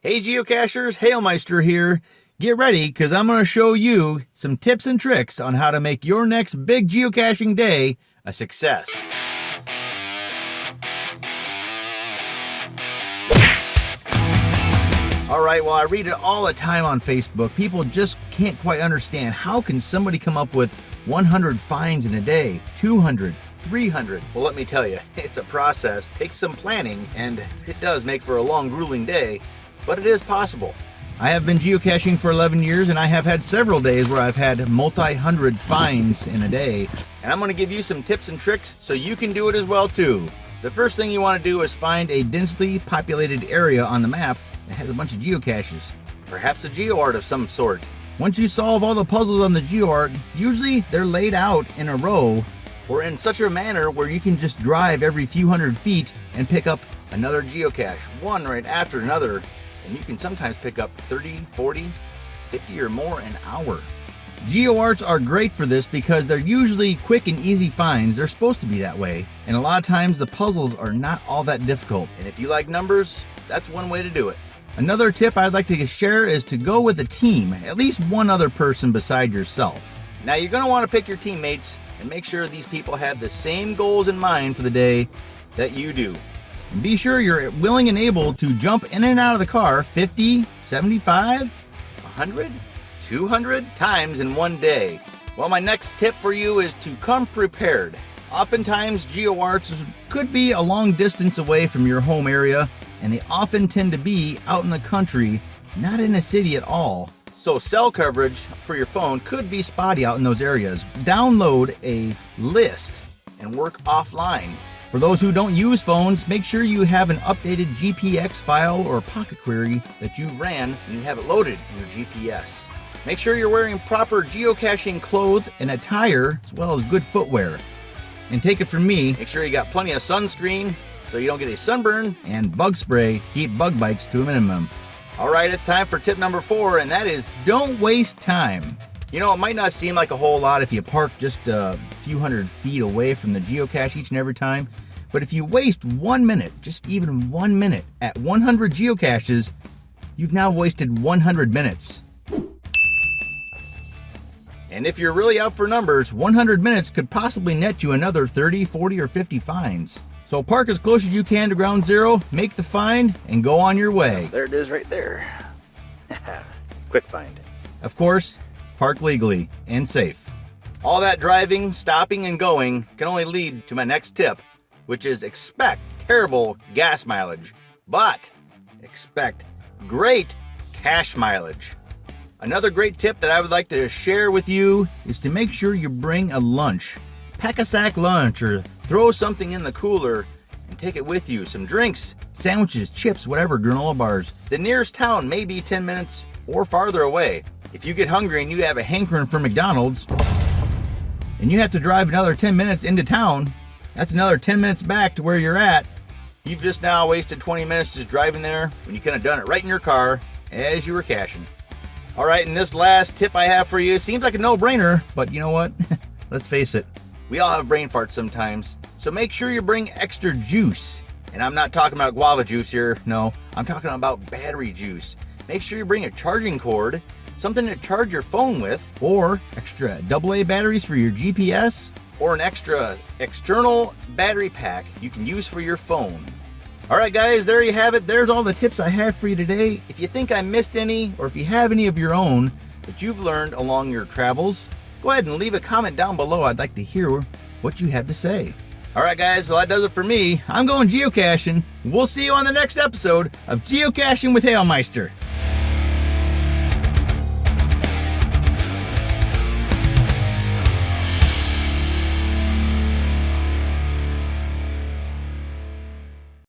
Hey Geocachers, Hailmeister here. Get ready, because I'm going to show you some tips and tricks on how to make your next big geocaching day a success. Alright, well, I read it all the time on Facebook. People just can't quite understand, how can somebody come up with 100 finds in a day, 200, 300? Well, let me tell you, it's a process, takes some planning, and it does make for a long, grueling day, but it is possible. I have been geocaching for 11 years, and I have had several days where I've had multi-hundred finds in a day, and I'm going to give you some tips and tricks so you can do it as well too. The first thing you want to do is find a densely populated area on the map that has a bunch of geocaches, perhaps a geoart of some sort. Once you solve all the puzzles on the geoart, usually they're laid out in a row or in such a manner where you can just drive every few hundred feet and pick up another geocache, one right after another. And you can sometimes pick up 30, 40, 50 or more an hour. GeoArts are great for this because they're usually quick and easy finds. They're supposed to be that way. And a lot of times the puzzles are not all that difficult. And if you like numbers, that's one way to do it. Another tip I'd like to share is to go with a team, at least one other person beside yourself. Now you're going to want to pick your teammates and make sure these people have the same goals in mind for the day that you do. And be sure you're willing and able to jump in and out of the car 50, 75, 100, 200 times in one day. Well, my next tip for you is to come prepared. Oftentimes, GeoArts could be a long distance away from your home area, and they often tend to be out in the country, not in a city at all. So cell coverage for your phone could be spotty out in those areas. Download a list and work offline. For those who don't use phones, make sure you have an updated GPX file or pocket query that you ran and you have it loaded in your GPS. Make sure you're wearing proper geocaching clothes and attire, as well as good footwear. And take it from me, make sure you got plenty of sunscreen so you don't get a sunburn, and bug spray. Keep bug bites to a minimum. Alright, it's time for tip number 4, and that is don't waste time. You know, it might not seem like a whole lot if you park just a few hundred feet away from the geocache each and every time, but if you waste 1 minute, just even 1 minute, at 100 geocaches, you've now wasted 100 minutes. And if you're really out for numbers, 100 minutes could possibly net you another 30, 40, or 50 finds. So park as close as you can to ground zero, make the find, and go on your way. There it is right there. Quick find. Of course, park legally and safe. All that driving, stopping, and going can only lead to my next tip, which is expect terrible gas mileage, but expect great cache mileage. Another great tip that I would like to share with you is to make sure you bring a lunch. Pack a sack lunch or throw something in the cooler and take it with you. Some drinks, sandwiches, chips, whatever, granola bars. The nearest town may be 10 minutes or farther away. If you get hungry and you have a hankering for McDonald's and you have to drive another 10 minutes into town, that's another 10 minutes back to where you're at. You've just now wasted 20 minutes just driving there when you could have done it right in your car as you were caching. Alright, and this last tip I have for you seems like a no-brainer, but you know what? Let's face it. We all have brain farts sometimes, so make sure you bring extra juice. And I'm not talking about guava juice here, no. I'm talking about battery juice. Make sure you bring a charging cord, something to charge your phone with, or extra AA batteries for your GPS, or an extra external battery pack you can use for your phone. Alright guys, there you have it. There's all the tips I have for you today. If you think I missed any, or if you have any of your own that you've learned along your travels, go ahead and leave a comment down below. I'd like to hear what you have to say. Alright guys, well that does it for me. I'm going geocaching. We'll see you on the next episode of Geocaching with Hailmeister.